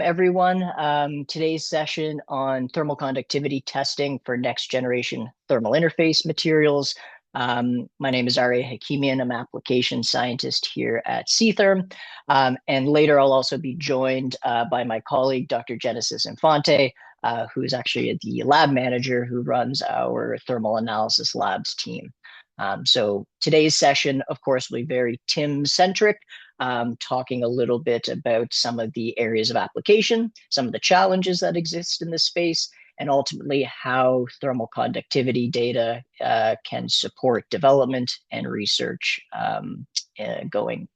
Everyone. Today's session on thermal conductivity testing for next generation thermal interface materials. My name is Ari Hakimian. I'm an application scientist here at C-Therm. And later I'll also be joined by my colleague, Dr. Genesis Infante, who is actually the lab manager who runs our thermal analysis labs team. So today's session, of course, will be very TIM-centric. Talking a little bit about some of the areas of application, some of the challenges that exist in this space, and ultimately how thermal conductivity data can support development and research going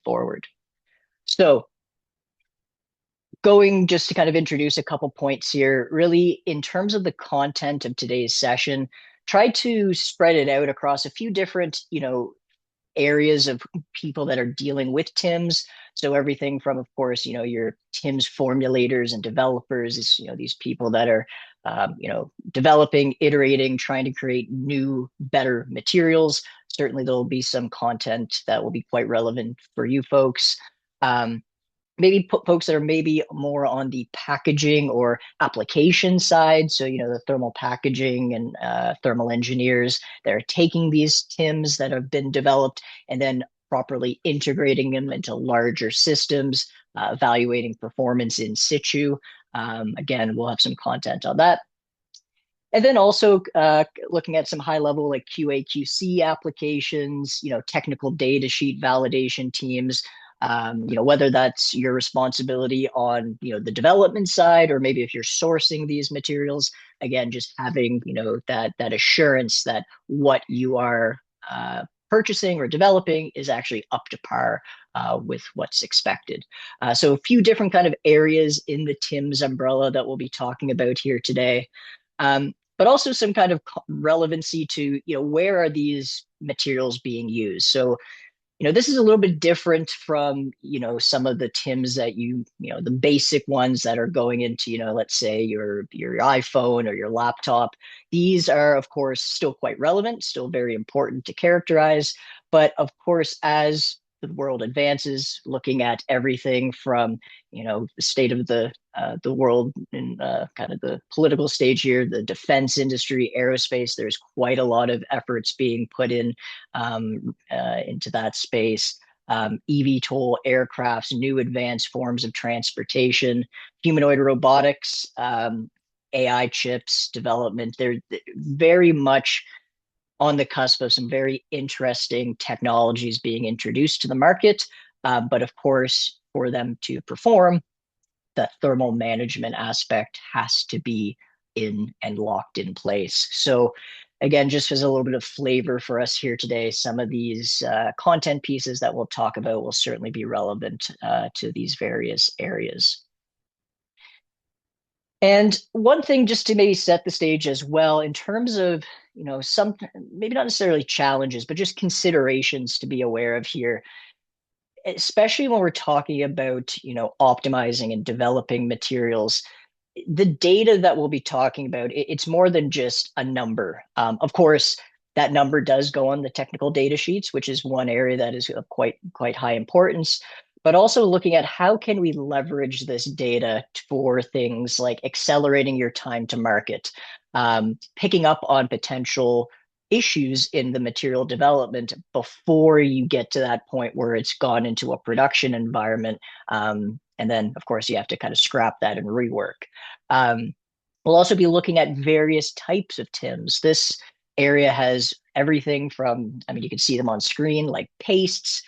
forward. So going just to kind of introduce a couple points here, really in terms of the content of today's session, try to spread it out across a few different, areas of people that are dealing with TIMs. So everything from, of course, your TIMs formulators and developers is, these people that are, developing, iterating, trying to create new, better materials. Certainly there'll be some content that will be quite relevant for you folks. Maybe folks that are maybe more on the packaging or application side. So, the thermal packaging and thermal engineers that are taking these TIMs that have been developed and then properly integrating them into larger systems, evaluating performance in situ. Again, we'll have some content on that. And then also looking at some high level like QA, QC applications, technical data sheet validation teams, whether that's your responsibility on, the development side, or maybe if you're sourcing these materials, again, just having, that assurance that what you are purchasing or developing is actually up to par with what's expected. So a few different kind of areas in the TIMS umbrella that we'll be talking about here today. But also some kind of relevancy to, where are these materials being used? So, this is a little bit different from, some of the TIMs that the basic ones that are going into, let's say your iPhone or your laptop. These are, of course, still quite relevant, still very important to characterize. But of course, as the world advances, looking at everything from, the state of the world and kind of the political stage here, the defense industry, aerospace, there's quite a lot of efforts being put in into that space. eVTOL aircrafts, new advanced forms of transportation, humanoid robotics, AI chips development. They're very much on the cusp of some very interesting technologies being introduced to the market. But of course, for them to perform, the thermal management aspect has to be in and locked in place. So again, just as a little bit of flavor for us here today, some of these content pieces that we'll talk about will certainly be relevant to these various areas. And one thing just to maybe set the stage as well, in terms of, some maybe not necessarily challenges, but just considerations to be aware of here, especially when we're talking about, optimizing and developing materials. The data that we'll be talking about, it's more than just a number. Of course, that number does go on the technical data sheets, which is one area that is of quite high importance, but also looking at how can we leverage this data for things like accelerating your time to market, picking up on potential issues in the material development before you get to that point where it's gone into a production environment. And then, of course, you have to kind of scrap that and rework. We'll also be looking at various types of TIMs. This area has everything from, you can see them on screen, like pastes,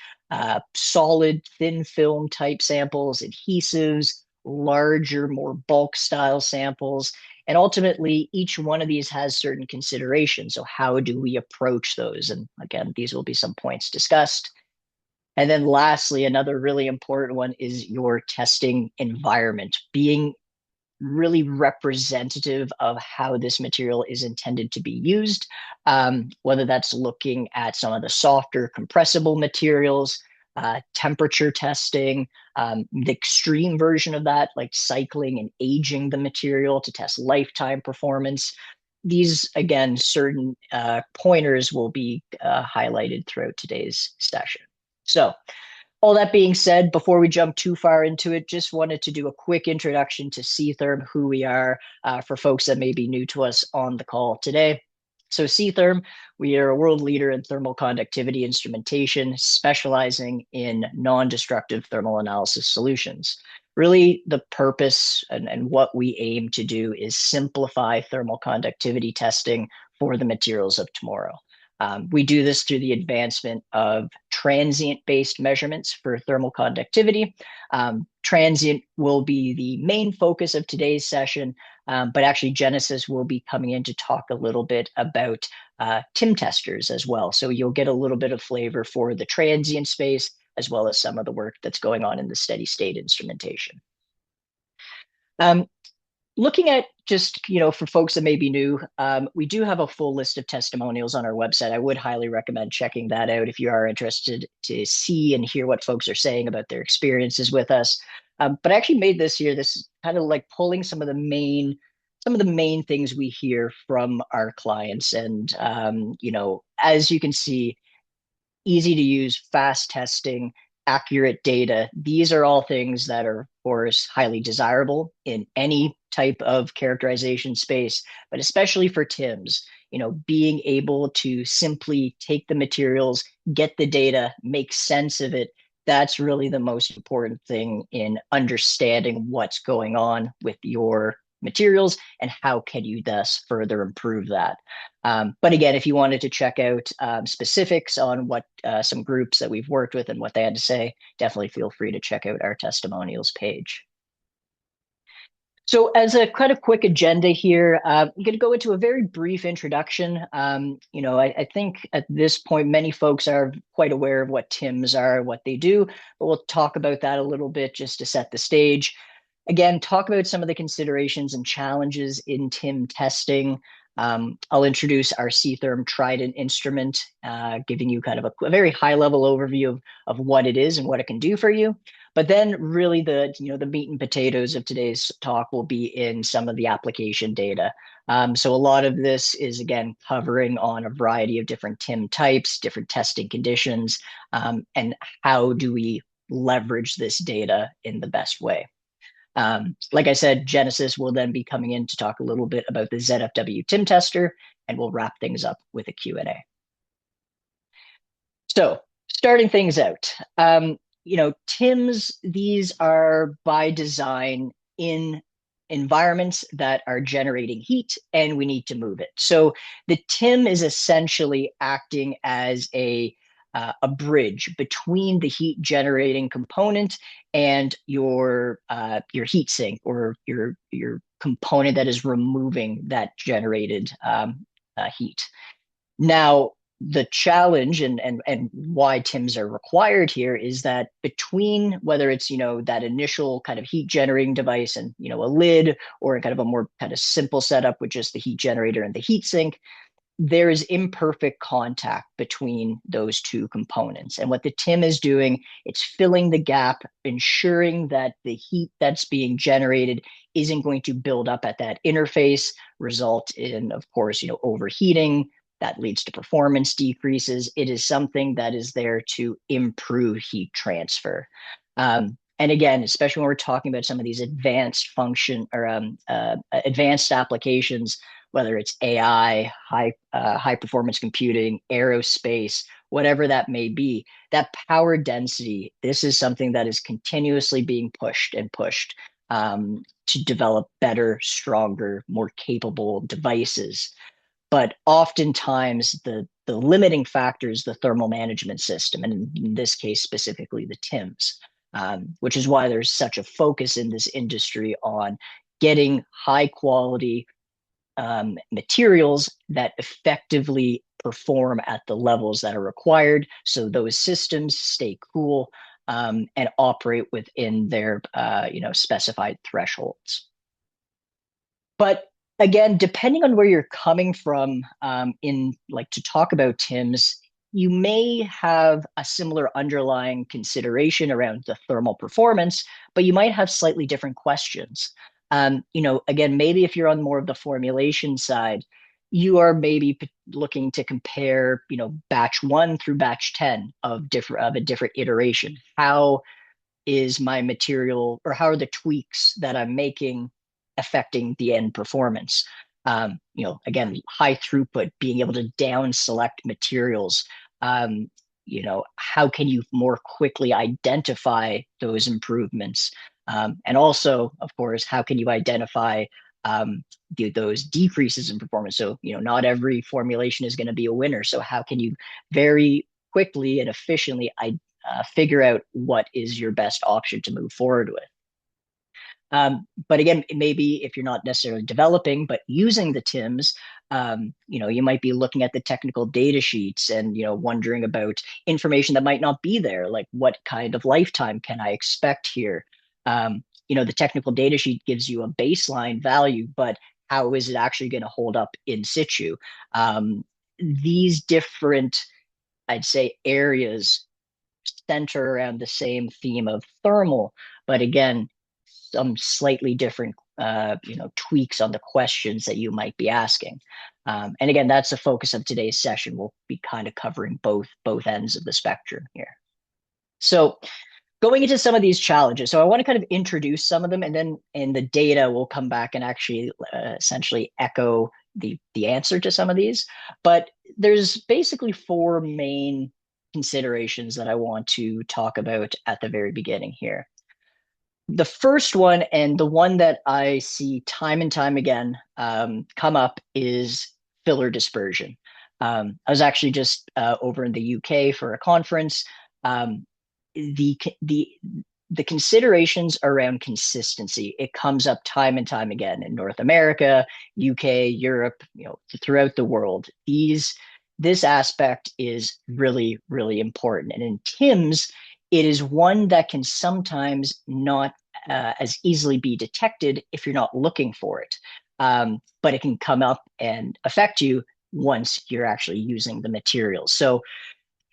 solid, thin film type samples, adhesives, larger, more bulk style samples. And ultimately, each one of these has certain considerations. So how do we approach those? And again, these will be some points discussed. And then lastly, another really important one is your testing environment, being really representative of how this material is intended to be used, whether that's looking at some of the softer compressible materials, temperature testing, the extreme version of that, like cycling and aging the material to test lifetime performance. These, again, certain pointers will be highlighted throughout today's session. So All that being said, before we jump too far into it, just wanted to do a quick introduction to C-Therm, who we are, for folks that may be new to us on the call today. So C-Therm, we are a world leader in thermal conductivity instrumentation, specializing in non-destructive thermal analysis solutions. Really, the purpose and what we aim to do is simplify thermal conductivity testing for the materials of tomorrow. We do this through the advancement of transient-based measurements for thermal conductivity. Transient will be the main focus of today's session, but actually Genesis will be coming in to talk a little bit about TIM testers as well. So you'll get a little bit of flavor for the transient space, as well as some of the work that's going on in the steady state instrumentation. Um, Looking at just, for folks that may be new, we do have a full list of testimonials on our website. I would highly recommend checking that out if you are interested to see and hear what folks are saying about their experiences with us. But I actually made this here, this kind of like pulling some of the main things we hear from our clients. And, as you can see, easy to use, fast testing, accurate data. These are all things that are, of course, highly desirable in any type of characterization space, but especially for TIMs, being able to simply take the materials, get the data, make sense of it. That's really the most important thing in understanding what's going on with your materials and how can you thus further improve that. But again, if you wanted to check out specifics on what some groups that we've worked with and what they had to say, definitely feel free to check out our testimonials page. So as a kind of quick agenda here, I'm going to go into a very brief introduction. I think at this point, many folks are quite aware of what TIMs are, what they do, but we'll talk about that a little bit just to set the stage. Again, talk about some of the considerations and challenges in TIM testing. I'll introduce our C-Therm Trident instrument, giving you kind of a very high-level overview of what it is and what it can do for you. But then really the meat and potatoes of today's talk will be in some of the application data. So a lot of this is, again, covering on a variety of different TIM types, different testing conditions, and how do we leverage this data in the best way. Like I said, Genesis will then be coming in to talk a little bit about the ZFW TIM tester, and we'll wrap things up with a Q&A. So starting things out, TIMs, these are by design in environments that are generating heat and we need to move it. So the TIM is essentially acting as a bridge between the heat generating component and your heat sink, or your component that is removing that generated heat. Now, the challenge and why TIMs are required here is that between whether it's that initial kind of heat generating device and a lid, or kind of a more kind of simple setup with just the heat generator and the heat sink, there is imperfect contact between those two components. And what the TIM is doing, it's filling the gap, ensuring that the heat that's being generated isn't going to build up at that interface, result in, of course, overheating. That leads to performance decreases. It is something that is there to improve heat transfer. And again, especially when we're talking about some of these advanced function or advanced applications, whether it's AI, high performance computing, aerospace, whatever that may be, that power density, this is something that is continuously being pushed and pushed to develop better, stronger, more capable devices. But oftentimes the limiting factor is the thermal management system, and in this case, specifically the TIMs, which is why there's such a focus in this industry on getting high quality materials that effectively perform at the levels that are required, so those systems stay cool and operate within their specified thresholds. But again, depending on where you're coming from to talk about TIMs, you may have a similar underlying consideration around the thermal performance, but you might have slightly different questions. Again, maybe if you're on more of the formulation side, you are maybe looking to compare, batch 1 through batch 10 of a different iteration. How is my material, or how are the tweaks that I'm making affecting the end performance? Again, high throughput, being able to down select materials. Um, how can you more quickly identify those improvements? And also, of course, how can you identify those decreases in performance? So, not every formulation is going to be a winner. So, how can you very quickly and efficiently figure out what is your best option to move forward with? But again, maybe if you're not necessarily developing, but using the TIMs, you might be looking at the technical data sheets and, wondering about information that might not be there, like what kind of lifetime can I expect here? The technical data sheet gives you a baseline value, but how is it actually going to hold up in situ? These different, I'd say, areas center around the same theme of thermal, but again, some slightly different tweaks on the questions that you might be asking. And again, that's the focus of today's session. We'll be kind of covering both ends of the spectrum here. So going into some of these challenges, so I want to kind of introduce some of them, and then in the data we'll come back and actually essentially echo the answer to some of these. But there's basically four main considerations that I want to talk about at the very beginning here. The first one, and the one that I see time and time again come up, is filler dispersion. I was actually just over in the UK for a conference. The the the considerations around consistency, it comes up time and time again in North America, UK, Europe, throughout the world. This aspect is really, really important. And in TIMS, it is one that can sometimes not as easily be detected if you're not looking for it. But it can come up and affect you once you're actually using the materials. So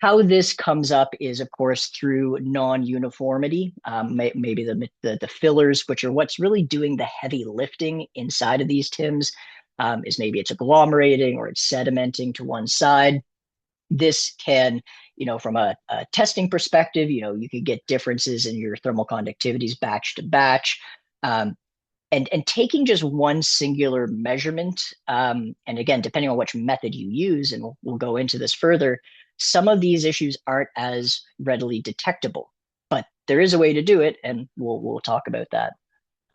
how this comes up is, of course, through non-uniformity. Maybe the fillers, which are what's really doing the heavy lifting inside of these TIMs, is maybe it's agglomerating or it's sedimenting to one side. This can, from a testing perspective, you could get differences in your thermal conductivities batch to batch. And taking just one singular measurement, and again, depending on which method you use, and we'll go into this further, some of these issues aren't as readily detectable, but there is a way to do it, and we'll talk about that.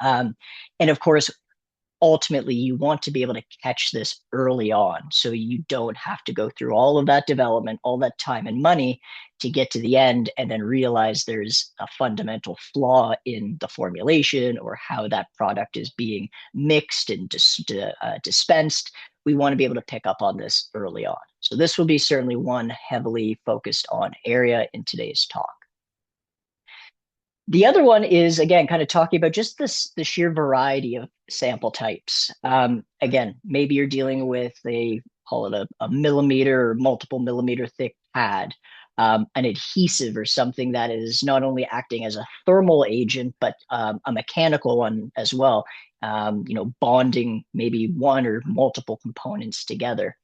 And of course, ultimately you want to be able to catch this early on so you don't have to go through all of that development, all that time and money to get to the end and then realize there's a fundamental flaw in the formulation or how that product is being mixed and dispensed. We want to be able to pick up on this early on. So this will be certainly one heavily focused on area in today's talk. The other one is, again, kind of talking about just the sheer variety of sample types. Again, maybe you're dealing with call it a millimeter or multiple millimeter thick pad, an adhesive or something that is not only acting as a thermal agent, but a mechanical one as well, bonding maybe one or multiple components together.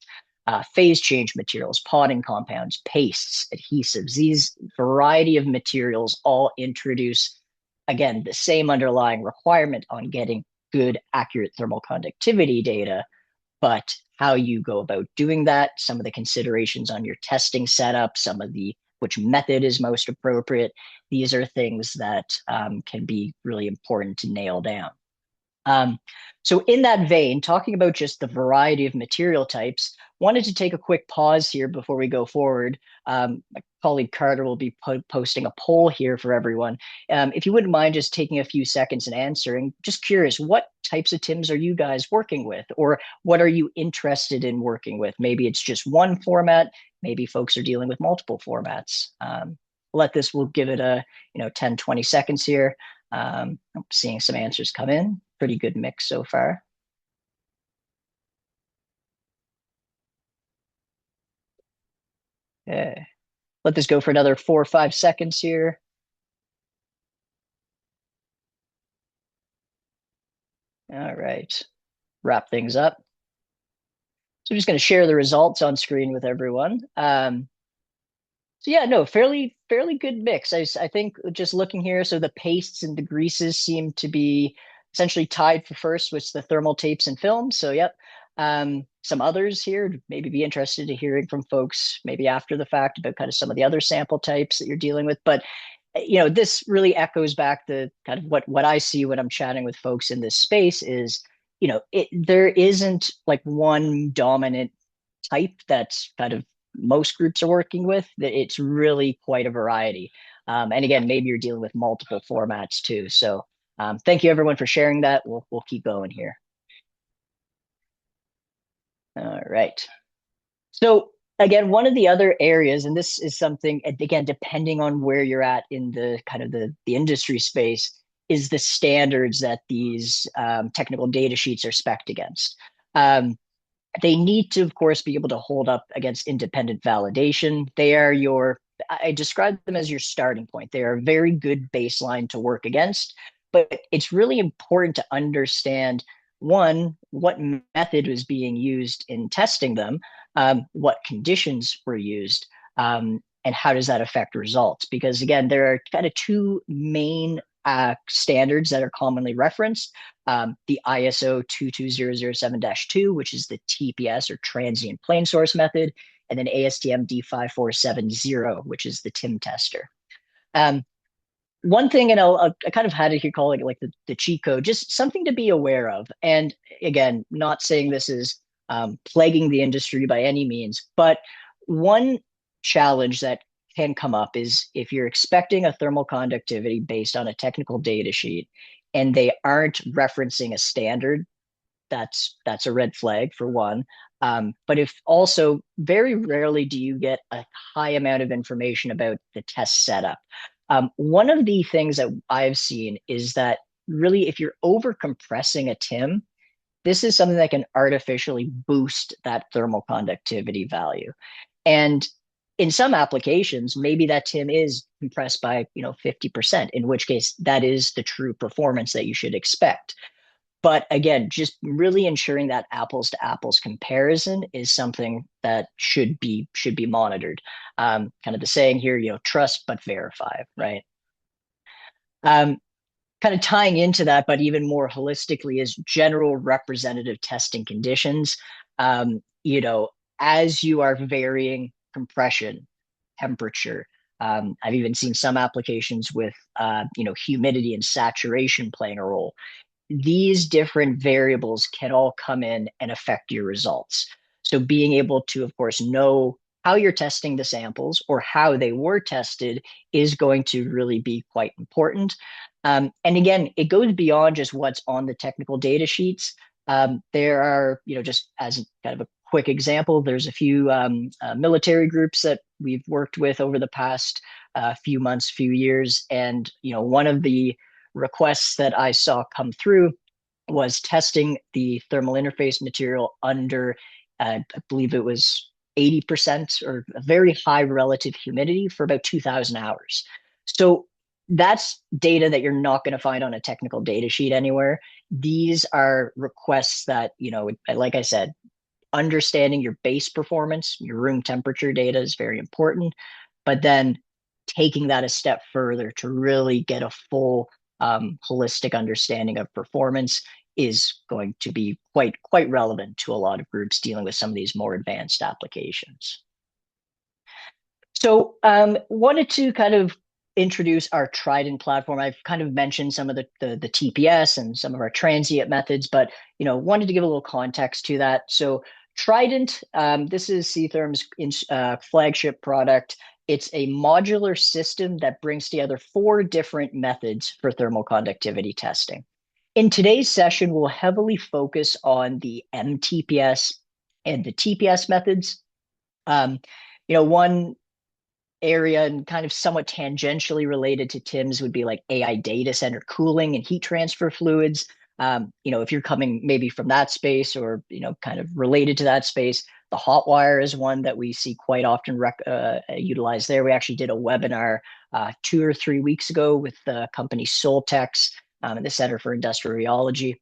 Phase change materials, potting compounds, pastes, adhesives. These variety of materials all introduce, again, the same underlying requirement on getting good, accurate thermal conductivity data, but how you go about doing that, some of the considerations on your testing setup, which method is most appropriate. These are things that can be really important to nail down. So in that vein, talking about just the variety of material types, wanted to take a quick pause here before we go forward. My colleague Carter will be posting a poll here for everyone. If you wouldn't mind just taking a few seconds and answering, just curious, what types of TIMs are you guys working with? Or what are you interested in working with? Maybe it's just one format. Maybe folks are dealing with multiple formats. We'll give it a 10, 20 seconds here. I'm seeing some answers come in. Pretty good mix so far. Okay. Let this go for another 4 or 5 seconds here. All right. Wrap things up. So I'm just going to share the results on screen with everyone. So yeah, no, fairly good mix. I think just looking here, so the pastes and the greases seem to be essentially tied for first with the thermal tapes and films. So yep. Some others here maybe be interested to hearing from folks maybe after the fact about kind of some of the other sample types that you're dealing with. But this really echoes back the kind of what I see when I'm chatting with folks in this space is, there isn't like one dominant type that's kind of most groups are working with. That it's really quite a variety. And again, maybe you're dealing with multiple formats too. So thank you everyone for sharing that. We'll keep going here. All right. So again, one of the other areas, and this is something again, depending on where you're at in the kind of the industry space, is the standards that these technical data sheets are spec'd against. They need to, of course, be able to hold up against independent validation. I describe them as your starting point. They are a very good baseline to work against, but it's really important to understand one, what method was being used in testing them, what conditions were used, and how does that affect results? Because again, there are kind of two main standards that are commonly referenced. The ISO 22007-2, which is the TPS or transient plane source method, and then ASTM D5470, which is the TIM tester. One thing, and I kind of had it here call it like the cheat code, just something to be aware of. And again, not saying this is plaguing the industry by any means, but one challenge that can come up is if you're expecting a thermal conductivity based on a technical data sheet and they aren't referencing a standard, that's a red flag for one. But if also very rarely do you get a high amount of information about the test setup. One of the things that I've seen is that really if you're over compressing a TIM, this is something that can artificially boost that thermal conductivity value. And in some applications, maybe that TIM is compressed by 50%, in which case that is the true performance that you should expect. But again, just really ensuring that apples to apples comparison is something that should be monitored. Kind of the saying here, trust but verify, right? Um, Kind of tying into that, but even more holistically, is general representative testing conditions. As you are varying compression, temperature. I've even seen some applications with humidity and saturation playing a role. These different variables can all come in and affect your results. So being able to, of course, know how you're testing the samples or how they were tested is going to really be quite important. And again, it goes beyond just what's on the technical data sheets. There are, just as kind of a quick example, there's a few military groups that we've worked with over the past few months, few years. And, one of the requests that I saw come through was testing the thermal interface material under, I believe it was 80% or a very high relative humidity for about 2,000 hours. So that's data that you're not going to find on a technical data sheet anywhere. These are requests that, like I said, understanding your base performance, your room temperature data is very important, but then taking that a step further to really get a full holistic understanding of performance is going to be quite relevant to a lot of groups dealing with some of these more advanced applications. So wanted to kind of introduce our Trident platform. I've kind of mentioned some of the TPS and some of our transient methods, but wanted to give a little context to that. So Trident, this is C-Therm's flagship product. It's a modular system that brings together 4 different methods for thermal conductivity testing. In today's session, we'll heavily focus on the MTPS and the TPS methods. One area and kind of somewhat tangentially related to TIMS would be like AI data center cooling and heat transfer fluids. If you're coming maybe from that space or, kind of related to that space, the hot wire is one that we see quite often utilized there. We actually did a webinar 2 or 3 weeks ago with the company Soltex and the Center for Industrial Rheology.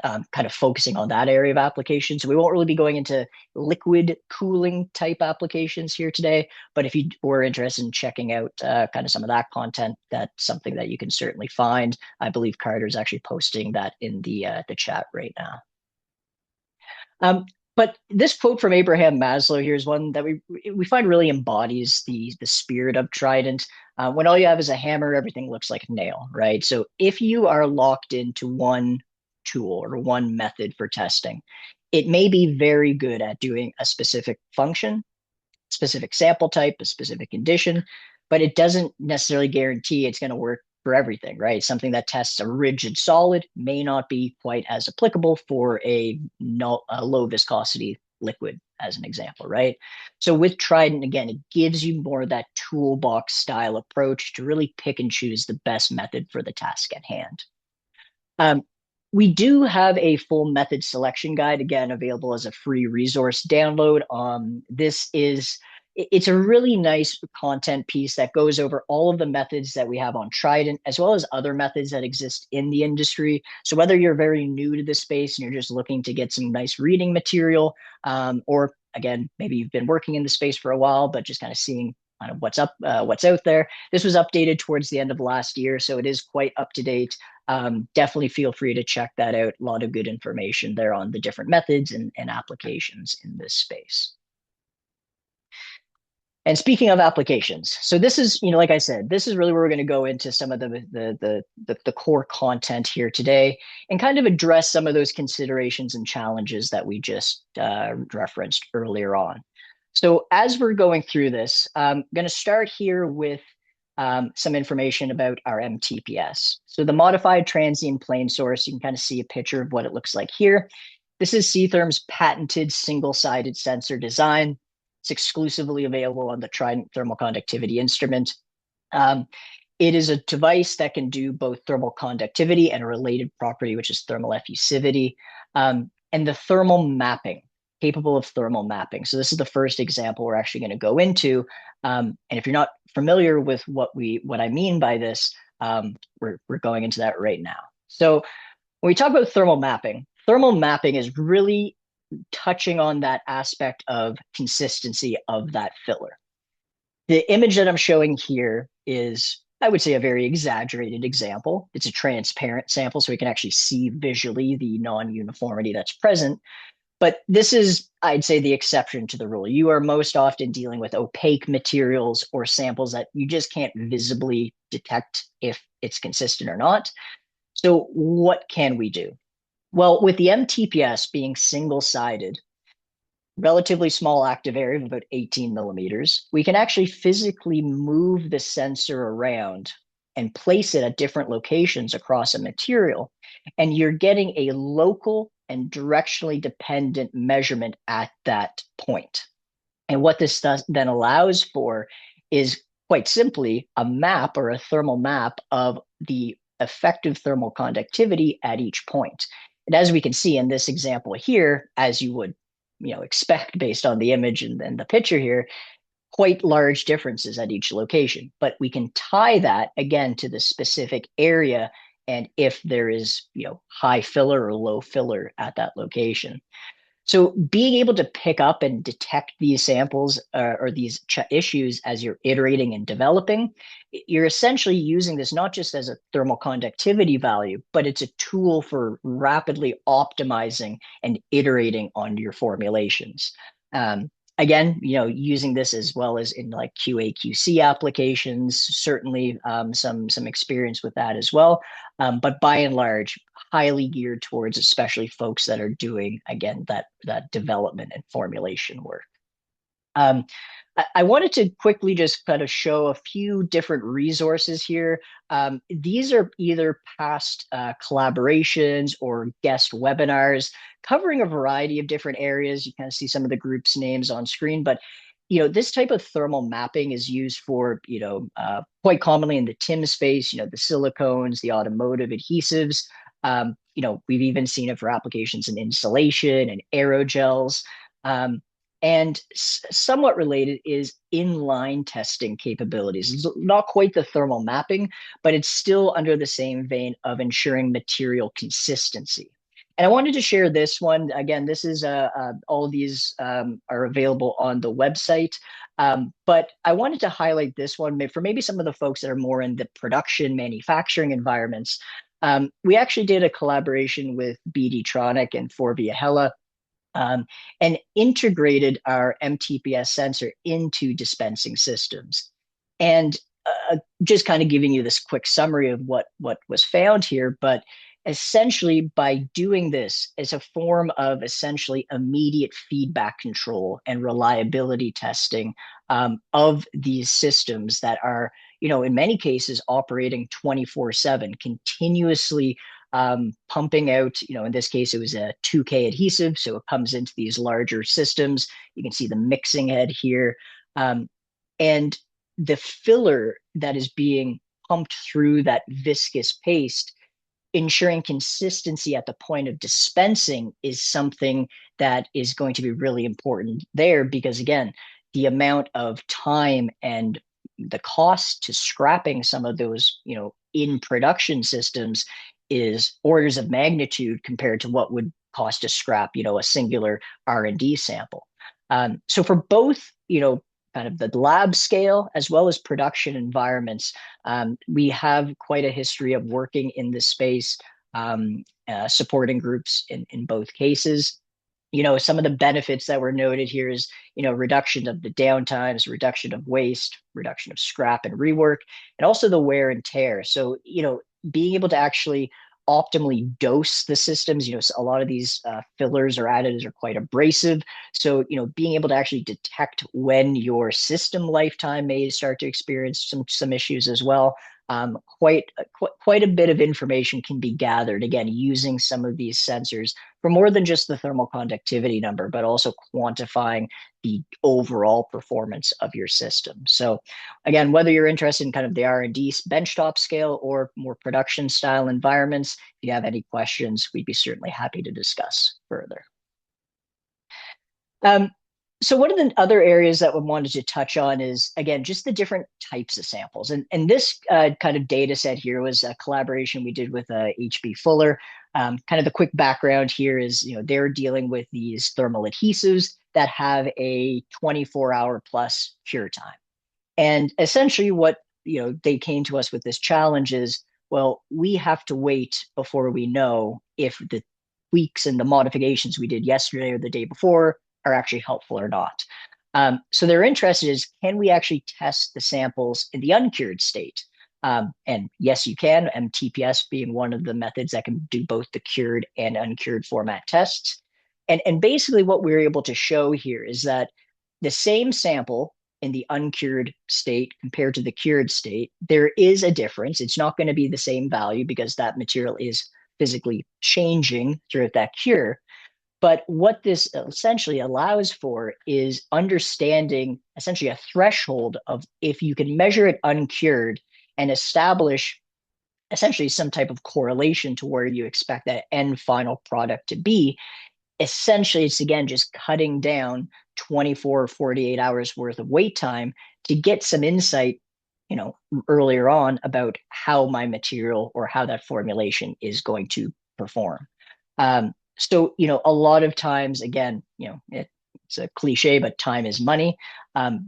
kind of focusing on that area of application. So we won't really be going into liquid cooling type applications here today. But if you were interested in checking out kind of some of that content, that's something that you can certainly find. I believe Carter's actually posting that in the chat right now. But this quote from Abraham Maslow here is one that we find really embodies the spirit of Trident. When all you have is a hammer, everything looks like a nail, right? So if you are locked into one tool or one method for testing, it may be very good at doing a specific function, specific sample type, a specific condition, but it doesn't necessarily guarantee it's going to work for everything, right? Something that tests a rigid solid may not be quite as applicable for a low viscosity liquid, as an example, right? So with Trident, again, it gives you more of that toolbox style approach to really pick and choose the best method for the task at hand. Um, we do have a full method selection guide, again, available as a free resource download. It's a really nice content piece that goes over all of the methods that we have on Trident, as well as other methods that exist in the industry. So whether you're very new to this space and you're just looking to get some nice reading material, or again, maybe you've been working in the space for a while, but just kind of seeing kind of what's out there. This was updated towards the end of last year, so it is quite up to date. Definitely feel free to check that out. A lot of good information there on the different methods and applications in this space. And speaking of applications, so this is, like I said, this is really where we're going to go into some of the core content here today and kind of address some of those considerations and challenges that we just referenced earlier on. So as we're going through this, I'm going to start here with some information about our MTPS. So the modified transient plane source, you can kind of see a picture of what it looks like here. This is C-Therm's patented single-sided sensor design. It's exclusively available on the Trident thermal conductivity instrument. It is a device that can do both thermal conductivity and a related property, which is thermal effusivity, and the thermal mapping, capable of thermal mapping. So this is the first example we're actually going to go into. And if you're not familiar with what I mean by this, we're going into that right now. So when we talk about thermal mapping is really touching on that aspect of consistency of that filler. The image that I'm showing here is, I would say, a very exaggerated example. It's a transparent sample, so we can actually see visually the non-uniformity that's present. But this is, I'd say, the exception to the rule. You are most often dealing with opaque materials or samples that you just can't visibly detect if it's consistent or not. So what can we do? Well, with the MTPS being single-sided, relatively small active area of about 18 millimeters, we can actually physically move the sensor around and place it at different locations across a material. And you're getting a local and directionally dependent measurement at that point. And what this then allows for is quite simply a map or a thermal map of the effective thermal conductivity at each point. And as we can see in this example here, as you would expect based on the image and the picture here, quite large differences at each location. But we can tie that again to the specific area and if there is high filler or low filler at that location. So being able to pick up and detect these samples or these issues as you're iterating and developing, you're essentially using this not just as a thermal conductivity value, but it's a tool for rapidly optimizing and iterating on your formulations. Again, using this as well as in like QA/QC applications, certainly some experience with that as well. But by and large, highly geared towards especially folks that are doing, again, that development and formulation work. I wanted to quickly just kind of show a few different resources here. These are either past collaborations or guest webinars covering a variety of different areas. You kind of see some of the groups' names on screen, but this type of thermal mapping is used for, quite commonly in the TIM space, the silicones, the automotive adhesives. We've even seen it for applications in insulation and aerogels. And somewhat related is inline testing capabilities. It's not quite the thermal mapping, but it's still under the same vein of ensuring material consistency. And I wanted to share this one. Again, this is all of these are available on the website. But I wanted to highlight this one for maybe some of the folks that are more in the production manufacturing environments. We actually did a collaboration with BD Tronic and Forvia Hella, and integrated our MTPS sensor into dispensing systems. And just kind of giving you this quick summary of what was found here, but essentially by doing this as a form of essentially immediate feedback control and reliability testing of these systems that are, in many cases operating 24/7, continuously pumping out, in this case, it was a 2K adhesive. So it comes into these larger systems. You can see the mixing head here. And the filler that is being pumped through that viscous paste, ensuring consistency at the point of dispensing, is something that is going to be really important there, because again, the amount of time and the cost to scrapping some of those, in production systems is orders of magnitude compared to what would cost to scrap, a singular R&D sample. So for both, kind of the lab scale as well as production environments, we have quite a history of working in this space, supporting groups in both cases. Some of the benefits that were noted here is, reduction of the downtimes, reduction of waste, reduction of scrap and rework, and also the wear and tear. So, being able to actually optimally dose the systems, a lot of these fillers or additives are quite abrasive. So, being able to actually detect when your system lifetime may start to experience some issues as well. Quite a bit of information can be gathered, again, using some of these sensors for more than just the thermal conductivity number, but also quantifying the overall performance of your system. So again, whether you're interested in kind of the R&D benchtop scale or more production style environments, if you have any questions, we'd be certainly happy to discuss further. So one of the other areas that we wanted to touch on is, again, just the different types of samples. And this kind of data set here was a collaboration we did with HB Fuller. Kind of the quick background here is, they're dealing with these thermal adhesives that have a 24-hour plus cure time. And essentially what, they came to us with this challenge is, well, we have to wait before we know if the tweaks and the modifications we did yesterday or the day before are actually helpful or not. So they're interested is, can we actually test the samples in the uncured state? And yes, you can, MTPS being one of the methods that can do both the cured and uncured format tests. And basically what we're able to show here is that the same sample in the uncured state compared to the cured state, there is a difference. It's not going to be the same value because that material is physically changing throughout that cure. But what this essentially allows for is understanding essentially a threshold of, if you can measure it uncured and establish essentially some type of correlation to where you expect that end final product to be, essentially it's again just cutting down 24 or 48 hours worth of wait time to get some insight, earlier on about how my material or how that formulation is going to perform. So, a lot of times, again, it's a cliche, but time is money.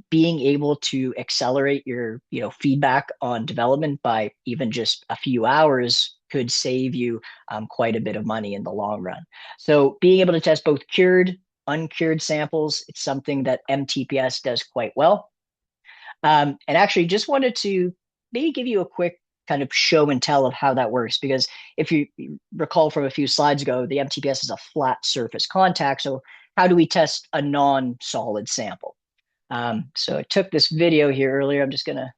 Being able to accelerate your, feedback on development by even just a few hours could save you quite a bit of money in the long run. So being able to test both cured, uncured samples, it's something that MTPS does quite well. And actually just wanted to maybe give you a quick kind of show and tell of how that works. Because if you recall from a few slides ago, the MTPS is a flat surface contact. So how do we test a non-solid sample? So I took this video here earlier. I'm just going to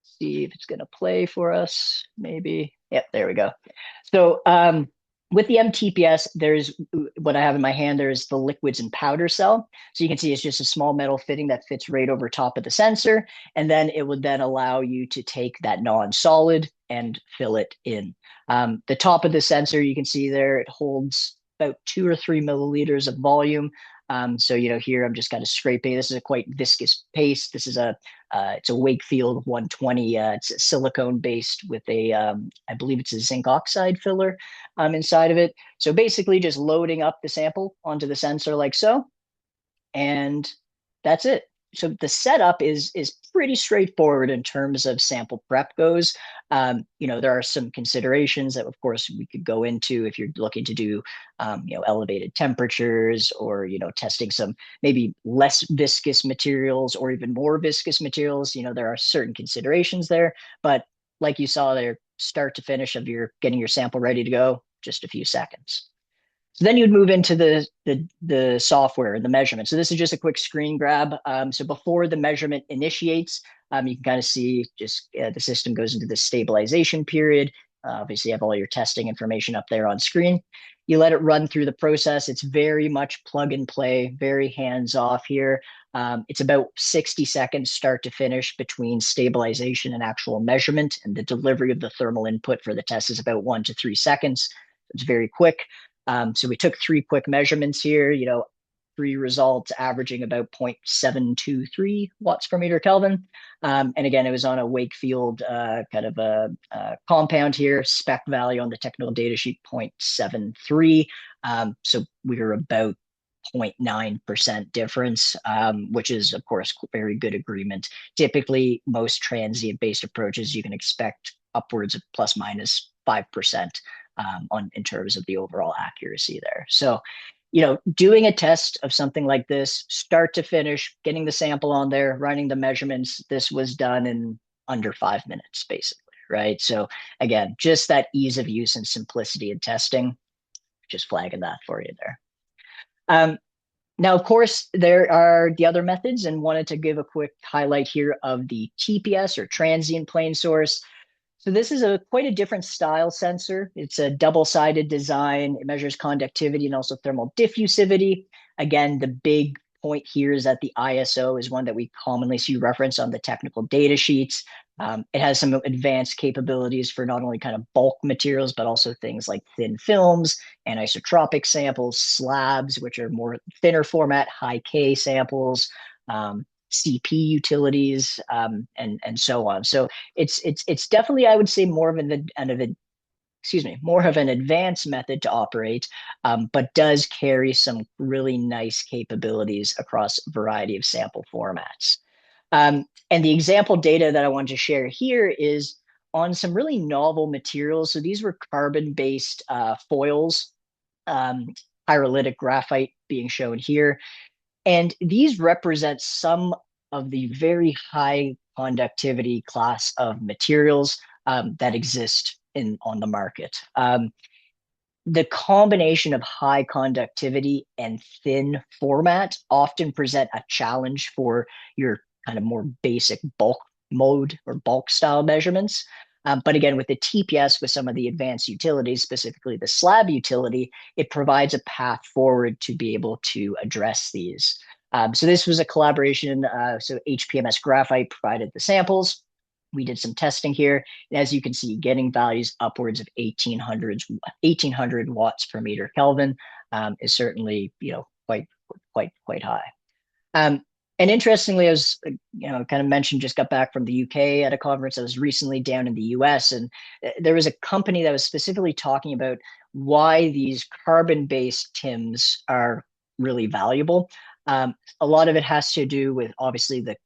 see if it's going to play for us. Maybe. Yep, there we go. So with the MTPS, there's what I have in my hand. There's the liquids and powder cell. So you can see it's just a small metal fitting that fits right over top of the sensor. And then it would then allow you to take that non-solid and fill it in. The top of the sensor, you can see there, it holds about 2 or 3 milliliters of volume. So, here I'm just kind of scraping. This is a quite viscous paste. This is it's a Wakefield 120. It's silicone based with I believe it's a zinc oxide filler inside of it. So basically just loading up the sample onto the sensor like so, and that's it. So the setup is pretty straightforward in terms of sample prep goes. There are some considerations that, of course, we could go into if you're looking to do, elevated temperatures or, testing some maybe less viscous materials or even more viscous materials. There are certain considerations there, but like you saw there, start to finish of your getting your sample ready to go, just a few seconds. So then you'd move into the software and the measurement. So this is just a quick screen grab. So before the measurement initiates, you can kind of see just the system goes into the stabilization period. Obviously, you have all your testing information up there on screen. You let it run through the process. It's very much plug and play, very hands off here. It's about 60 seconds start to finish between stabilization and actual measurement, and the delivery of the thermal input for the test is about 1 to 3 seconds. It's very quick. So we took 3 quick measurements here, 3 results averaging about 0.723 watts per meter Kelvin. And again, it was on a Wakefield kind of a compound here, spec value on the technical data sheet 0.73. So we were about 0.9% difference, which is, of course, very good agreement. Typically, most transient based approaches, you can expect upwards of plus minus 5%. In terms of the overall accuracy there. So, doing a test of something like this, start to finish, getting the sample on there, running the measurements, this was done in under 5 minutes, basically, right? So again, just that ease of use and simplicity in testing, just flagging that for you there. Now, of course, there are the other methods, and wanted to give a quick highlight here of the TPS or transient plane source. So this is quite a different style sensor. It's a double-sided design. It measures conductivity and also thermal diffusivity. Again, the big point here is that the ISO is one that we commonly see referenced on the technical data sheets. It has some advanced capabilities for not only kind of bulk materials, but also things like thin films, anisotropic samples, slabs, which are more thinner format, high K samples, CP utilities, and so on. So it's definitely, I would say, more of an advanced method to operate, but does carry some really nice capabilities across a variety of sample formats. And the example data that I want to share here is on some really novel materials. So these were carbon-based foils, pyrolytic graphite being shown here. And these represent some of the very high conductivity class of materials that exist on the market. The combination of high conductivity and thin format often present a challenge for your kind of more basic bulk mode or bulk style measurements. But again, with the TPS, with some of the advanced utilities, specifically the slab utility, it provides a path forward to be able to address these. So this was a collaboration. So HPMS Graphite provided the samples. We did some testing here. And as you can see, getting values upwards of 1800 watts per meter Kelvin is certainly, quite high. And interestingly, I was, kind of mentioned, just got back from the UK at a conference. I was recently down in the US, and there was a company that was specifically talking about why these carbon-based TIMs are really valuable. A lot of it has to do with obviously the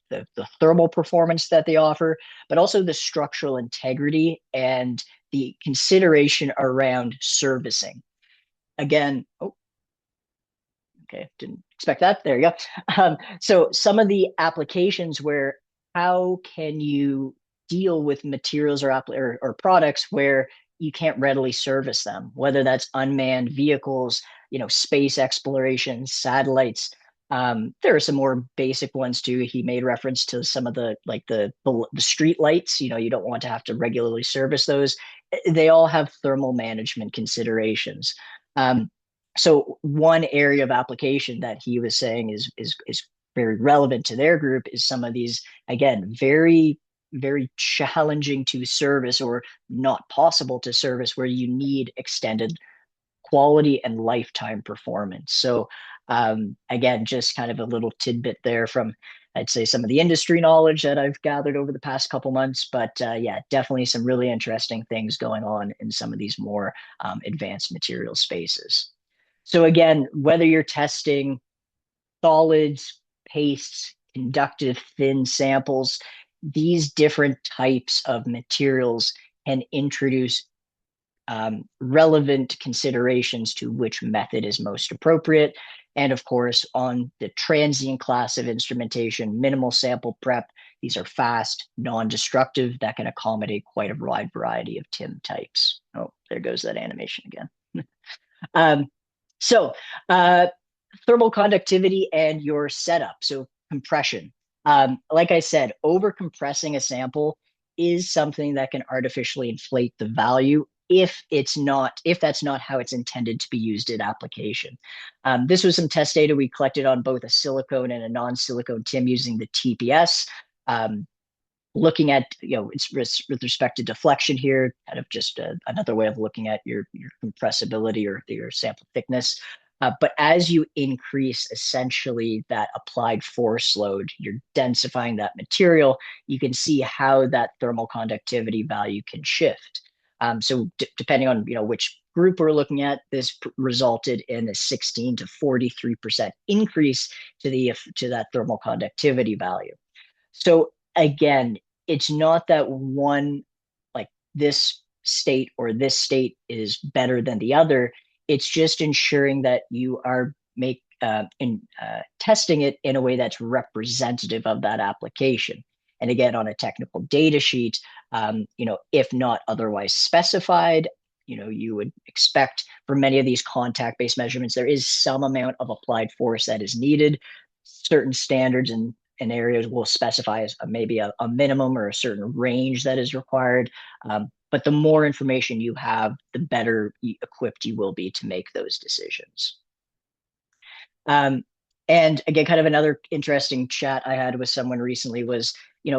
thermal performance that they offer, but also the structural integrity and the consideration around servicing. Again, okay, didn't expect that. There you go. So some of the applications where how can you deal with materials or products where you can't readily service them, whether that's unmanned vehicles, space exploration, satellites. There are some more basic ones too. He made reference to some of the street lights. You don't want to have to regularly service those. They all have thermal management considerations. So one area of application that he was saying is very relevant to their group is some of these, again, very, very challenging to service or not possible to service, where you need extended quality and lifetime performance. So Again, just kind of a little tidbit there from, I'd say, some of the industry knowledge that I've gathered over the past couple months. But yeah, definitely some really interesting things going on in some of these more advanced material spaces. So again, whether you're testing solids, pastes, conductive thin samples, these different types of materials can introduce relevant considerations to which method is most appropriate. And of course, on the transient class of instrumentation, minimal sample prep, these are fast, non-destructive, that can accommodate quite a wide variety of TIM types. Oh, there goes that animation again. um, so, thermal conductivity and your setup. So compression. Like I said, over compressing a sample is something that can artificially inflate the value if that's not how it's intended to be used in application. This was some test data we collected on both a silicone and a non-silicone TIM using the TPS. Looking at, it's with respect to deflection here, kind of just another way of looking at your compressibility or your sample thickness. But as you increase essentially that applied force load, you're densifying that material, you can see how that thermal conductivity value can shift. So depending on which group we're looking at, this resulted in a 16 to 43% increase to that thermal conductivity value. So again, it's not that one, like this state or this state is better than the other. It's just ensuring that you are testing it in a way that's representative of that application. And again, on a technical data sheet, if not otherwise specified, you would expect for many of these contact-based measurements, there is some amount of applied force that is needed. Certain standards and areas will specify as maybe a minimum or a certain range that is required. But the more information you have, the better equipped you will be to make those decisions. And again, kind of another interesting chat I had with someone recently was,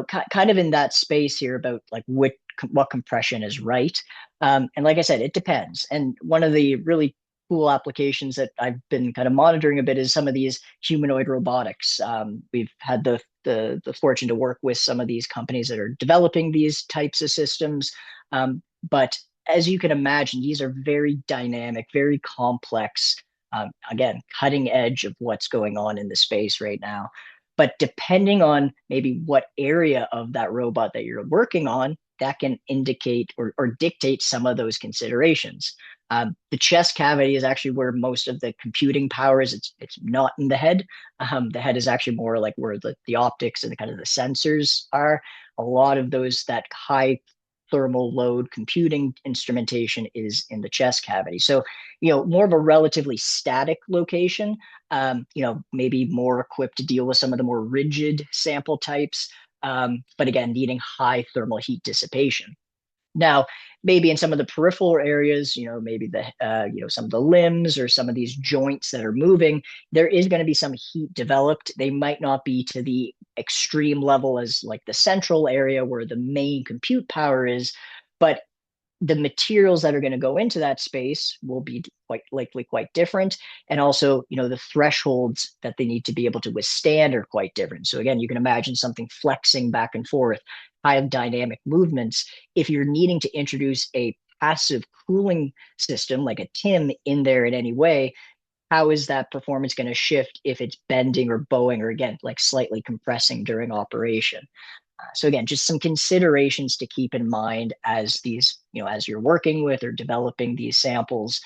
kind of in that space here about like what compression is right. And like I said, it depends. And one of the really cool applications that I've been kind of monitoring a bit is some of these humanoid robotics. We've had the fortune to work with some of these companies that are developing these types of systems. But as you can imagine, these are very dynamic, very complex, again, cutting edge of what's going on in the space right now. But depending on maybe what area of that robot that you're working on, that can indicate or dictate some of those considerations. The chest cavity is actually where most of the computing power is. It's not in the head. The head is actually more like where the optics and the kind of the sensors are. A lot of those, that high thermal load computing instrumentation is in the chest cavity. So, more of a relatively static location, maybe more equipped to deal with some of the more rigid sample types, but again, needing high thermal heat dissipation. Now, maybe in some of the peripheral areas, maybe some of the limbs or some of these joints that are moving, there is going to be some heat developed. They might not be to the extreme level as like the central area where the main compute power is, but the materials that are going to go into that space will be quite likely quite different. And also, the thresholds that they need to be able to withstand are quite different. So again, you can imagine something flexing back and forth, high dynamic movements. If you're needing to introduce a passive cooling system like a TIM in there in any way, how is that performance going to shift if it's bending or bowing or again, like slightly compressing during operation? So again, just some considerations to keep in mind as as you're working with or developing these samples.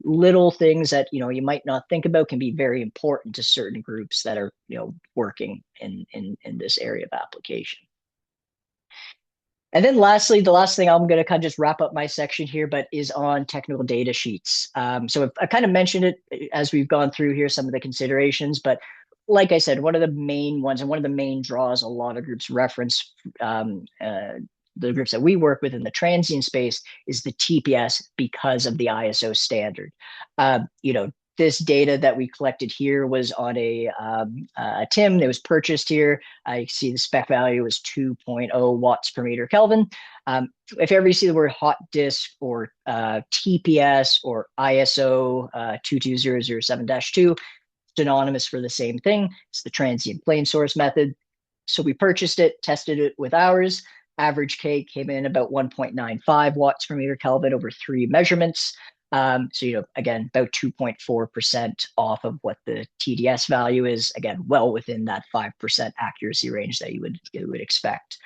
Little things that you might not think about can be very important to certain groups that are working in this area of application. And then lastly, the last thing I'm going to kind of just wrap up my section here, but is on technical data sheets. So I kind of mentioned it as we've gone through here, some of the considerations, but like I said, one of the main ones and one of the main draws a lot of groups reference, the groups that we work with in the transient space, is the TPS because of the ISO standard. this data that we collected here was on a TIM that was purchased here. I see the spec value was 2.0 watts per meter Kelvin. If ever you see the word hot disk or TPS or ISO 22007-2, synonymous for the same thing. It's the transient plane source method. So we purchased it, tested it with ours. Average K came in about 1.95 watts per meter Kelvin over 3 measurements. So, again, about 2.4% off of what the TDS value is. Again, well within that 5% accuracy range that you would expect.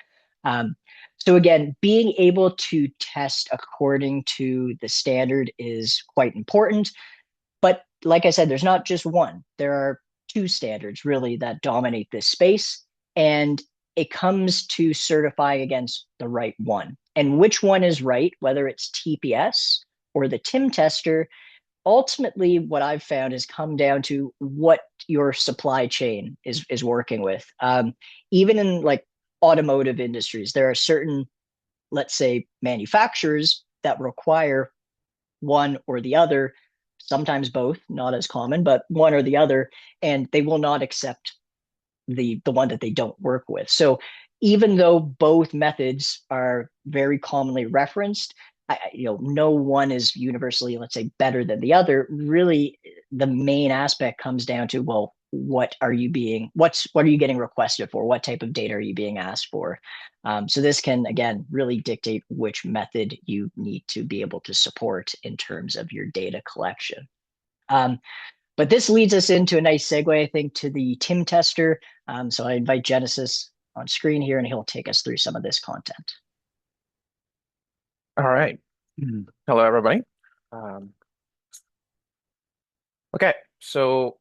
So again, being able to test according to the standard is quite important. But like I said, there's not just one. There are two standards really that dominate this space. And it comes to certifying against the right one. And which one is right, whether it's TPS or the TIM tester, ultimately what I've found is come down to what your supply chain is working with. Even in like automotive industries, there are certain, let's say, manufacturers that require one or the other, sometimes both, not as common, but one or the other, and they will not accept the one that they don't work with. So even though both methods are very commonly referenced, no one is universally, let's say, better than the other. Really, the main aspect comes down to, well, what are you getting requested for? What type of data are you being asked for? So this can, again, really dictate which method you need to be able to support in terms of your data collection. But this leads us into a nice segue, I think, to the TIM tester. So I invite Genesis on screen here, and he'll take us through some of this content. All right. Hello, everybody. Um, okay, so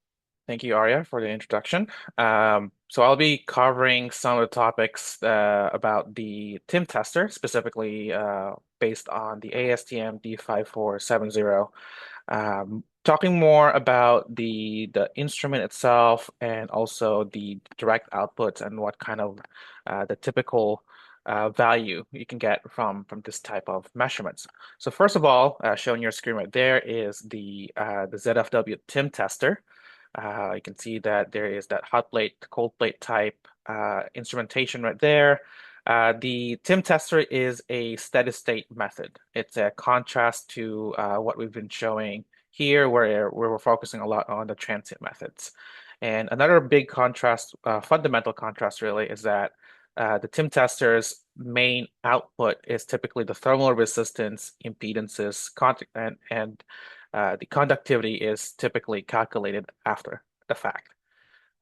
thank you, Arya, for the introduction. So I'll be covering some of the topics about the TIM tester, specifically based on the ASTM D5470. Talking more about the instrument itself and also the direct outputs and what kind of the typical value you can get from this type of measurements. So first of all, showing your screen right there is the ZFW TIM tester. You can see that there is that hot plate, cold plate type instrumentation right there. The TIM tester is a steady state method. It's a contrast to what we've been showing here, where we're focusing a lot on the transient methods. And another big contrast, fundamental contrast really, is that the TIM tester's main output is typically the thermal resistance, impedances, and the conductivity is typically calculated after the fact.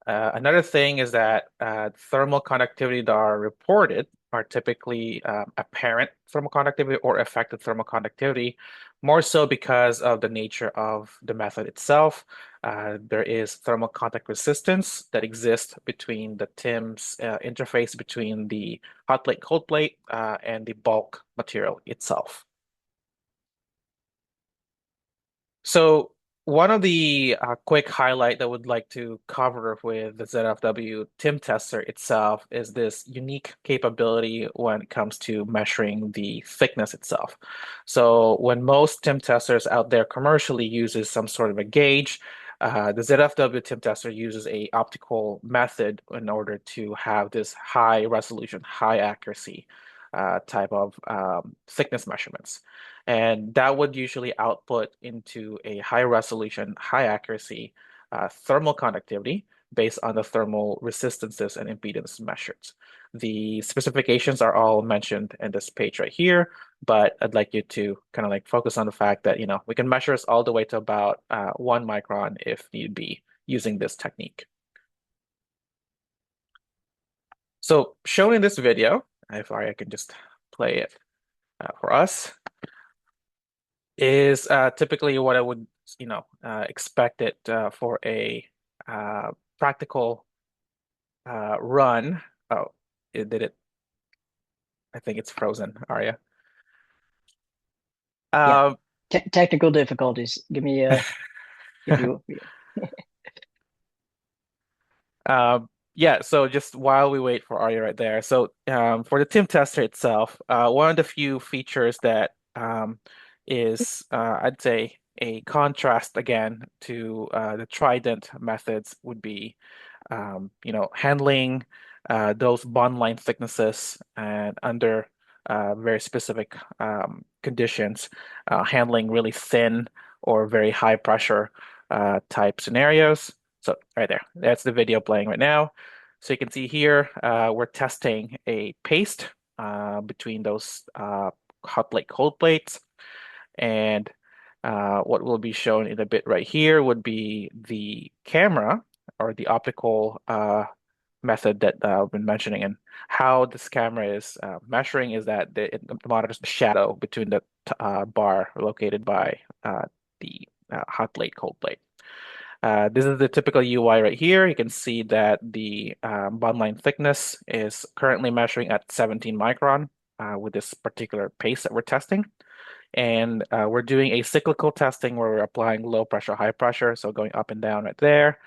Another thing is that thermal conductivity that are reported are typically apparent thermal conductivity or effective thermal conductivity, more so because of the nature of the method itself. There is thermal contact resistance that exists between the TIM's interface between the hot plate, cold plate, and the bulk material itself. So one of the quick highlight that I would like to cover with the ZFW TIM tester itself is this unique capability when it comes to measuring the thickness itself. So when most TIM testers out there commercially uses some sort of a gauge, the ZFW TIM tester uses a optical method in order to have this high resolution, high accuracy type of thickness measurements. And that would usually output into a high resolution, high accuracy thermal conductivity based on the thermal resistances and impedance measured. The specifications are all mentioned in this page right here, but I'd like you to kind of like focus on the fact that, we can measure this all the way to about 1 micron if need be using this technique. So shown in this video, if I can just play it for us, is typically what I would, expect it for a practical run. Oh, it did it. I think it's frozen, Arya. Yeah, Um, technical difficulties. Give you. yeah, so just while we wait for Arya right there. So for the TIM tester itself, one of the few features that is, I'd say, a contrast again to the trident methods would be handling those bond line thicknesses and under very specific conditions, handling really thin or very high pressure type scenarios. So right there, that's the video playing right now. So you can see here, we're testing a paste between those hot plate, cold plates. And what will be shown in a bit right here would be the camera or the optical method that I've been mentioning. And how this camera is measuring is that it monitors the shadow between the bar located by the hot plate, cold plate. This is the typical UI right here. You can see that the bond line thickness is currently measuring at 17 micron with this particular paste that we're testing. And we're doing a cyclical testing where we're applying low pressure, high pressure, so going up and down right there.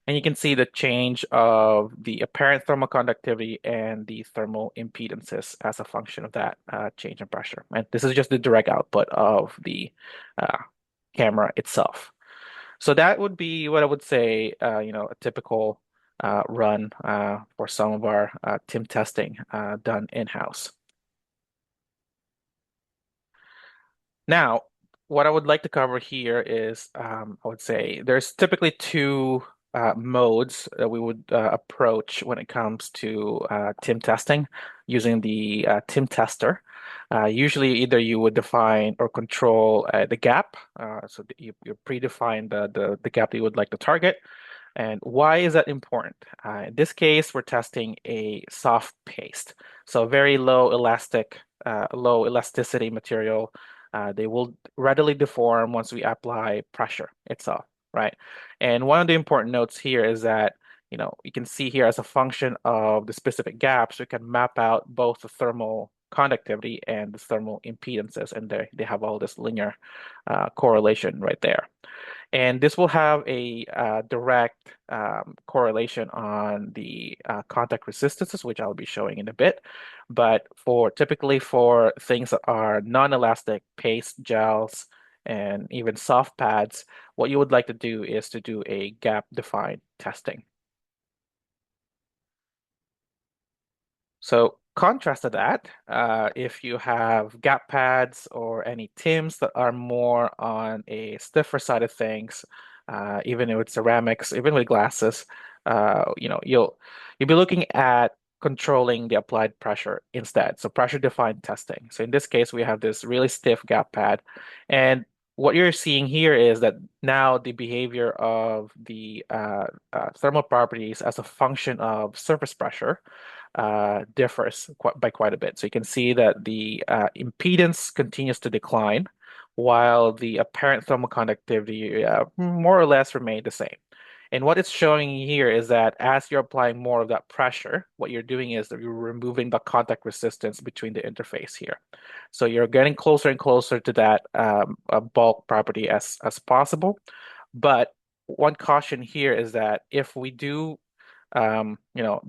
And you can see the change of the apparent thermal conductivity and the thermal impedances as a function of that change in pressure. And this is just the direct output of the uh, camera itself. So that would be what I would say, a typical run for some of our TIM testing done in-house. Now, what I would like to cover here is, I would say there's typically two modes that we would approach when it comes to TIM testing using the TIM tester. Usually, either you would define or control the gap, so that you predefine the gap that you would like to target. And why is that important? In this case, we're testing a soft paste, so very low elasticity material. They will readily deform once we apply pressure itself, right? And one of the important notes here is that, you can see here as a function of the specific gaps, we can map out both the thermal conductivity and the thermal impedances, and they have all this linear correlation right there. And this will have a direct correlation on the contact resistances, which I'll be showing in a bit. But typically for things that are non-elastic paste gels and even soft pads, what you would like to do is to do a gap-defined testing. So contrast to that, if you have gap pads or any TIMs that are more on a stiffer side of things, even with ceramics, even with glasses, you'll be looking at controlling the applied pressure instead. So pressure defined testing. So in this case, we have this really stiff gap pad, and what you're seeing here is that now the behavior of the thermal properties as a function of surface pressure differs by quite a bit. So you can see that the impedance continues to decline while the apparent thermal conductivity more or less remain the same. And what it's showing here is that as you're applying more of that pressure, what you're doing is that you're removing the contact resistance between the interface here. So you're getting closer and closer to that bulk property as possible. But one caution here is that if we do the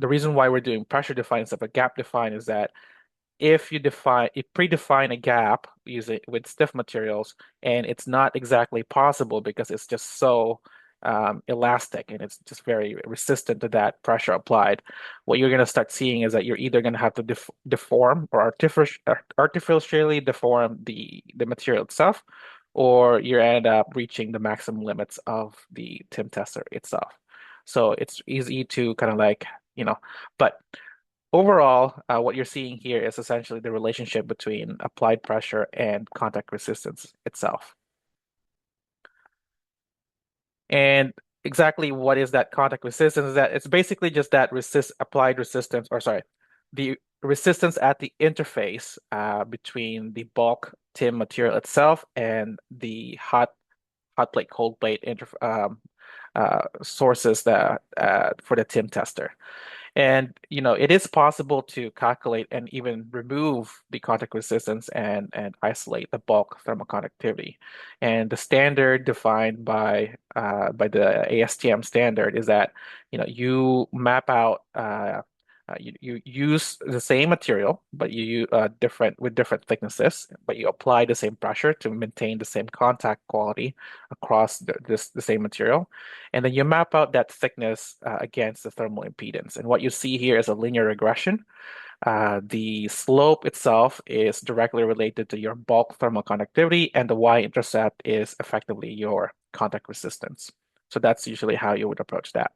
reason why we're doing pressure defined instead of gap defined is that if you predefine a gap using with stiff materials, and it's not exactly possible because it's just so elastic and it's just very resistant to that pressure applied, what you're going to start seeing is that you're either going to have to deform or artificially deform the material itself, or you end up reaching the maximum limits of the TIM tester itself. So it's easy to kind of but overall, what you're seeing here is essentially the relationship between applied pressure and contact resistance itself. And exactly what is that contact resistance? Is that it's basically just that applied resistance, or sorry, the resistance at the interface between the bulk TIM material itself and the hot plate, cold plate sources that for the TIM tester. And it is possible to calculate and even remove the contact resistance and isolate the bulk thermal conductivity. And the standard defined by the ASTM standard is that you map out You use the same material, but you use different with different thicknesses, but you apply the same pressure to maintain the same contact quality across the same material, and then you map out that thickness against the thermal impedance. And what you see here is a linear regression. The slope itself is directly related to your bulk thermal conductivity, and the y-intercept is effectively your contact resistance. So that's usually how you would approach that.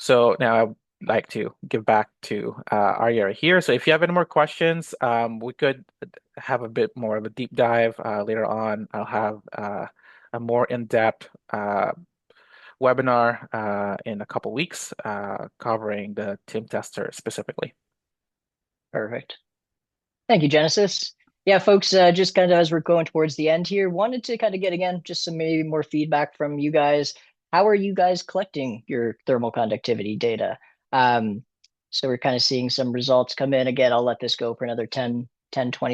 So now I'd like to give back to Arya here. So if you have any more questions, we could have a bit more of a deep dive later on. I'll have a more in-depth webinar in a couple weeks covering the TIM tester specifically. Perfect. Thank you, Genesis. Yeah, folks, just kind of as we're going towards the end here, wanted to kind of get again just some maybe more feedback from you guys. How are you guys collecting your thermal conductivity data? Um, so we're kind of seeing some results come in. Again, I'll let this go for another 20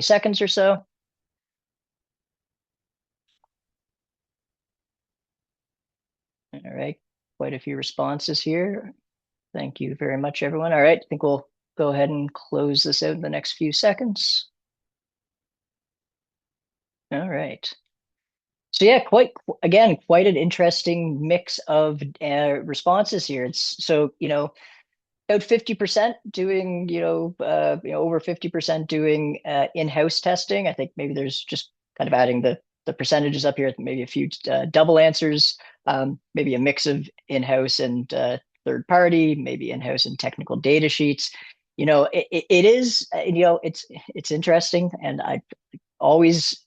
seconds or so. All right, quite a few responses here. Thank you very much, everyone. All right, I think we'll go ahead and close this out in the next few seconds. All right. So yeah, quite an interesting mix of responses here. It's so about 50% doing over 50% doing in-house testing. I think maybe there's just kind of adding the percentages up here. Maybe a few double answers. Maybe a mix of in-house and third party. Maybe in-house and technical data sheets. It is it's interesting, and I always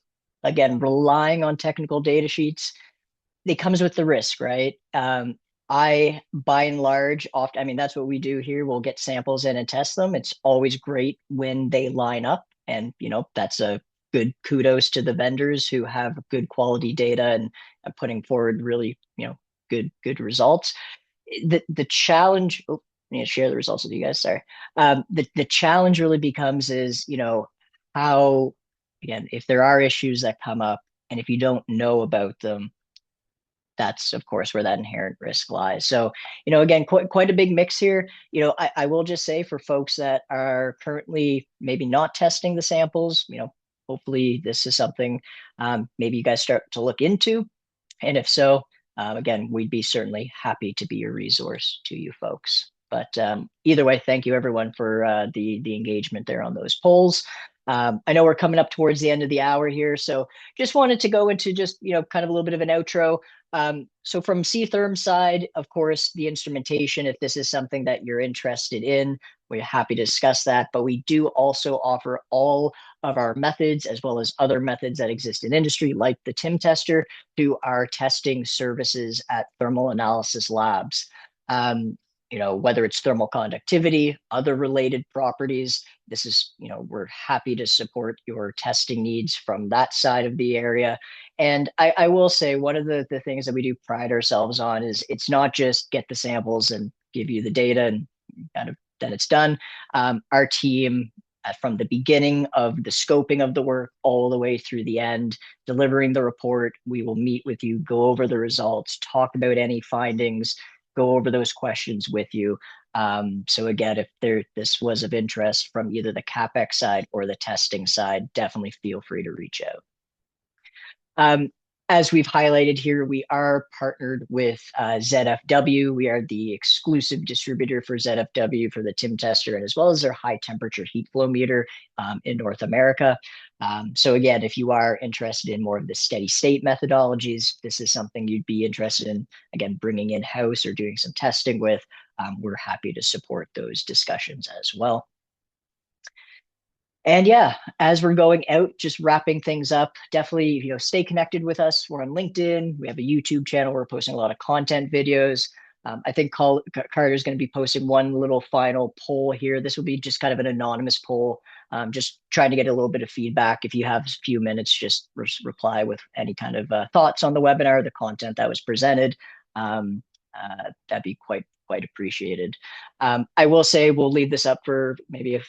again relying on technical data sheets, it comes with the risk, right? I by and large often, I mean, that's what we do here. We'll get samples in and test them. It's always great when they line up, and that's a good kudos to the vendors who have good quality data and putting forward really good results. The challenge, oh, I need to share the results with you guys, sorry. The challenge really becomes is how, again, if there are issues that come up and if you don't know about them, that's of course where that inherent risk lies. So again, quite a big mix here. I will just say for folks that are currently maybe not testing the samples, hopefully this is something maybe you guys start to look into, and if so, again, we'd be certainly happy to be your resource to you folks. But either way, thank you everyone for the engagement there on those polls. I know we're coming up towards the end of the hour here, so just wanted to go into just kind of a little bit of an outro. So from C-Therm side, of course, the instrumentation, if this is something that you're interested in, we're happy to discuss that. But we do also offer all of our methods as well as other methods that exist in industry, like the TIM tester, to our testing services at thermal analysis labs. Whether it's thermal conductivity, other related properties, this is, we're happy to support your testing needs from that side of the area. And I will say one of the things that we do pride ourselves on is it's not just get the samples and give you the data and kind of then it's done. Our team, from the beginning of the scoping of the work all the way through the end, delivering the report, we will meet with you, go over the results, talk about any findings, go over those questions with you. So again, if this was of interest from either the CapEx side or the testing side, definitely feel free to reach out. As we've highlighted here, we are partnered with ZFW. We are the exclusive distributor for ZFW for the TIM tester, and as well as their high temperature heat flow meter in North America. So again, if you are interested in more of the steady state methodologies, this is something you'd be interested in, again, bringing in-house or doing some testing with, we're happy to support those discussions as well. And yeah, as we're going out, just wrapping things up, definitely, stay connected with us. We're on LinkedIn. We have a YouTube channel. We're posting a lot of content videos. I think Carter is going to be posting one little final poll here. This will be just kind of an anonymous poll, just trying to get a little bit of feedback. If you have a few minutes, just reply with any kind of thoughts on the webinar, the content that was presented. That'd be quite appreciated. I will say we'll leave this up for maybe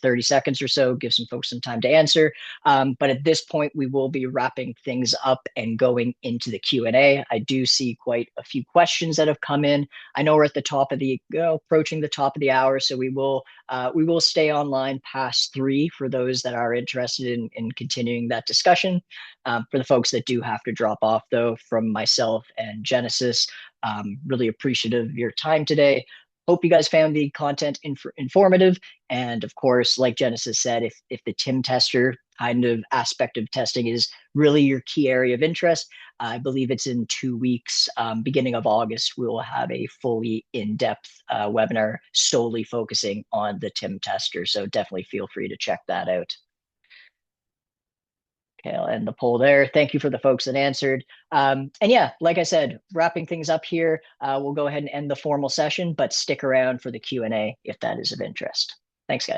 30 seconds or so, give some folks some time to answer. But at this point, we will be wrapping things up and going into the Q&A. I do see quite a few questions that have come in. I know we're at the top of approaching the top of the hour, so we will stay online past 3 for those that are interested in continuing that discussion. For the folks that do have to drop off, though, from myself and Genesis, really appreciative of your time today. Hope you guys found the content informative. And of course, like Genesis said, if the TIM tester kind of aspect of testing is really your key area of interest, I believe it's in 2 weeks, beginning of August, we will have a fully in-depth webinar solely focusing on the TIM tester. So definitely feel free to check that out. Okay, I'll end the poll there. Thank you for the folks that answered. And yeah, like I said, wrapping things up here, we'll go ahead and end the formal session, but stick around for the Q&A if that is of interest. Thanks, guys.